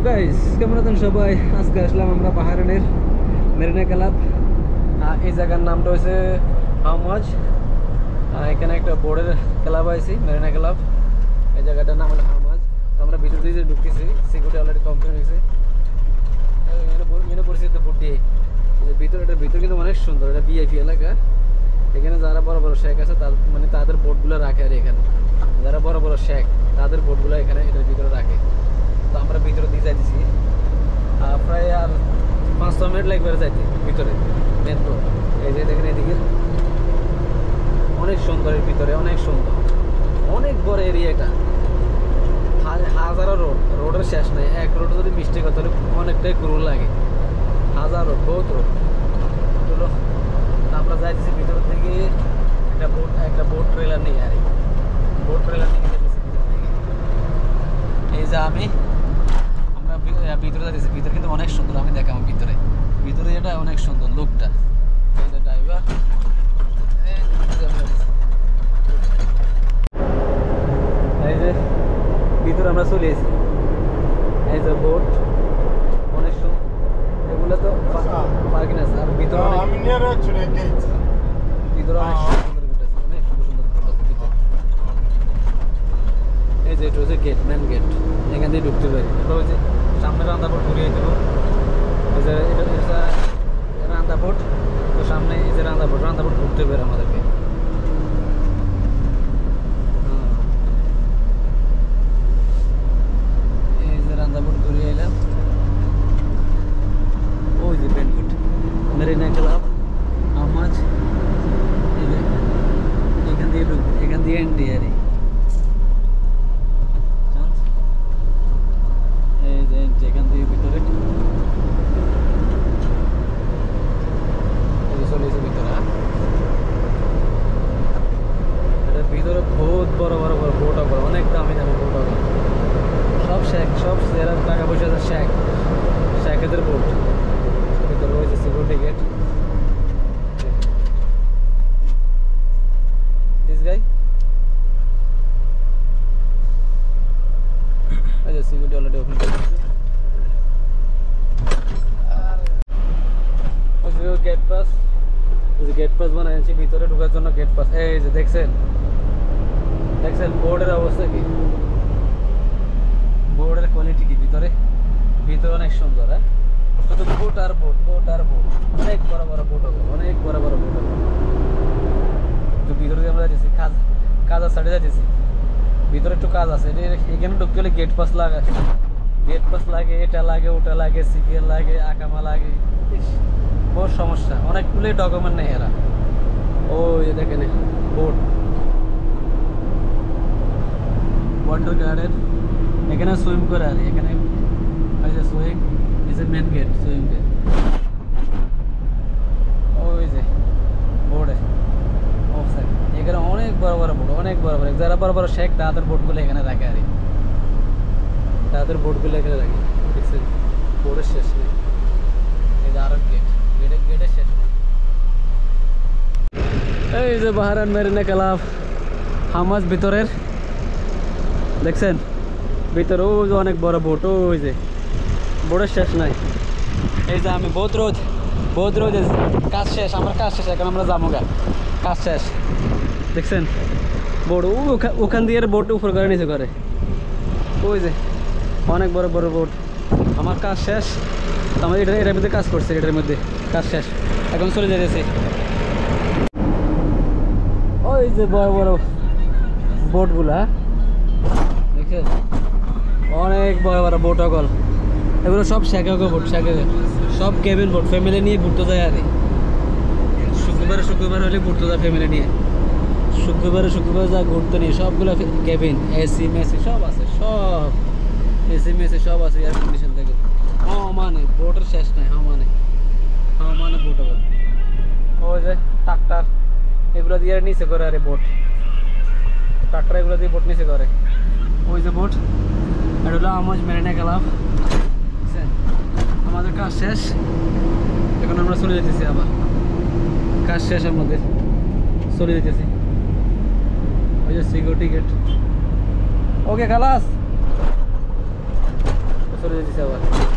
Guys, কেমন আছেন সবাই? আজকে আসলাম আমরা বাহরাইনের মেরিনা ক্লাব। এই জায়গার নামটা হচ্ছে হামাজ। এখানে একটা বোর্ডের ক্লাব আছে, মেরিনা ক্লাব। এই জায়গাটার নাম হলো হামাজ। তো আমরা ভিতর দিয়ে ঢুকতেছি, সিকিউরিটি অলরেডি কমপ্লিট হয়েছে। পরিস্থিতি বুদ্ধি এটার ভিতর কিন্তু অনেক সুন্দর। এটা ভিআইপি এলাকা। এখানে যারা বড় বড় শেখ আছে মানে তাদের বোর্ডগুলো রাখে। আর এখানে যারা বড় বড় শেখ তাদের বোর্ডগুলো এখানে এটার ভিতরে রাখে। তো আমরা ভিতরে দিয়ে যাইতেছি, প্রায় আর 5-6 মিনিট লাগবে যাইতে ভিতরে মেন রোড। এই যে দেখেন এদিকে অনেক সুন্দর, এর ভিতরে অনেক সুন্দর, অনেক বড় এরিয়া। এটা হাজারো রোডের শেষ নাই। এক রোড যদি মিস্টেক হয় তাহলে অনেকটাই ক্রুল লাগে। হাজার রোড, বহুত রোড। চলো আমরা যাইতেছি ভিতর থেকে একটা বোট ট্রেলার নিয়ে। আর বোট ট্রেলার নিয়ে যেতেছি ভিতর থেকে। এই যে আমরা ভিতরে যাইতেছি। ভিতরে কিন্তু অনেক সুন্দর, আমি দেখাবো ভিতরে এটা অনেক সুন্দর লুকটা। এই যে ড্রাইভার, এই যে ভিতরে আমরা চলে এসেছি। এই যে বোট অনেক সুন্দর, এগুলো তো পার্কিং আছে। আর ভিতরে অনেক সুন্দর অনেক সুন্দর ভিতরে। এই যে এটা হচ্ছে গেট, মেন গেট। এখান দিয়ে ঢুকতে পারি। এটা হচ্ছে সামনে রান্দাবোট ঘুরিয়ে দেবো। এই যে এটা রান্দাবোট, তো সামনে এই যে রান্দাবোট ঘুরতে পারে আমাদেরকে। এই যে রান্দাবোট ঘুরিয়ে এলাম। ওই যে বেনকুট মেরিনা ক্লাব হামাজ। এই যে এখান দিয়ে ঢুকবে, এখান দিয়ে এন্ট্রি। আর এই যে এখান দিয়ে ভিতরে চলে এসে ভিতরে। এটার ভিতরে বহুত বড় বড় বোট হবে, অনেক দামি বোট হবে। সব শেখ, সব যারা টাকা পয়সা আছে শেখেদের বোট। ভিতরে রয়েছে security gate. This guy security already open করে দিয়েছে। গেট পাস বানাইছি ভিতরে ঢোকার জন্য। গেট পাস এই যে দেখছেন বোর্ডের অবস্থা কি, বোর্ডের কোয়ালিটি কি। ভিতরে অনেক সুন্দর। হ্যাঁ, শুধু বোট আর বোট অনেক বড় বড় বোট হবে, অনেক বড় বড় বোট হবে। তো ভিতরে আমরা যাচ্ছি, কাজের সাইডে যাচ্ছি। ভিতরে একটু কাজ আছে। এখানে ঢুকতে হলে গেট পাস লাগে, এটা লাগে, ওটা লাগে, সিপিএল লাগে, আকামা লাগে। বহুত সমস্যা, অনেকগুলোই ডকুমেন্ট নেই এরা। ওই দেখেন বোট, ওয়াটার গার্ডেন। এখানে সুইম করে। আর এখানে ওই যে সুইং, এই যে মেন গেট, সুইম গেট। ওই যে বোর্ডে অফসাইড। এখানে অনেক বড় বড় বোট, অনেক বড় বড়। যারা বড় বড় শেখ তাদের বোটগুলো এখানে রাখে। আর তাদের বোটগুলো এখানে রাখে। দেখছেন বোর্ডের শেষ নেই। এই যে আরো গেটের শেষ নেই। এই যে বাহরাইন মেরিনা ক্লাব হামাজ ভিতরের দেখছেন। ভিতরে ওই যে অনেক বড় বোট, ওই যে বোর্ডের শেষ নাই। এই যে আমি বহুত রোজ কাজ শেষ, আমার কাজ শেষ, এখন আমরা যাবো গা, কাজ শেষ। দেখছেন বোট ওখান দিয়ে বোট উপর করে নিচে করে। ওই যে অনেক বড় বড় বোট। আমার কাজ শেষ, আমার এটার মধ্যে কাজ করছে, এটার মধ্যে কাজ শেষ, এখন চলে যেতেছি। ওই যে বড় বড় বোটগুলা দেখছেন, অনেক বড় বড় বোট। অকল এগুলো সব শেখে বোট, সব কেবিন বোট। ফ্যামিলি নিয়ে ঘুরতে যায়। আর শুক্রবার হলে ঘুরতে যায় ফ্যামিলি নিয়ে। শুক্রবার যা ঘুরতে নিয়ে সবগুলো কেবিন, এসি মেসি সব আছে, সব এসি মেসি সব আছে। এয়ার কন্ডিশন থেকে মানে বোটের শেষ নাই। মানে বোট হবে। ওই যে ট্রাক্টর এগুলো দিয়ে নিচে করে। আরে বোট ট্রাক্টর এগুলো দিয়ে বোট নিচে করে। ওই যে বোট, এটা হলো হামাজ মেরিনা ক্লাব। আমাদের কাজ শেষ, এখন আমরা চলে যেতেছি। আবার কাজ শেষ, আমাদের চলে যেতেছি। ওই যে সিকিউরিটি গেট। ওকে খালাস, চলে দিতেছে আবার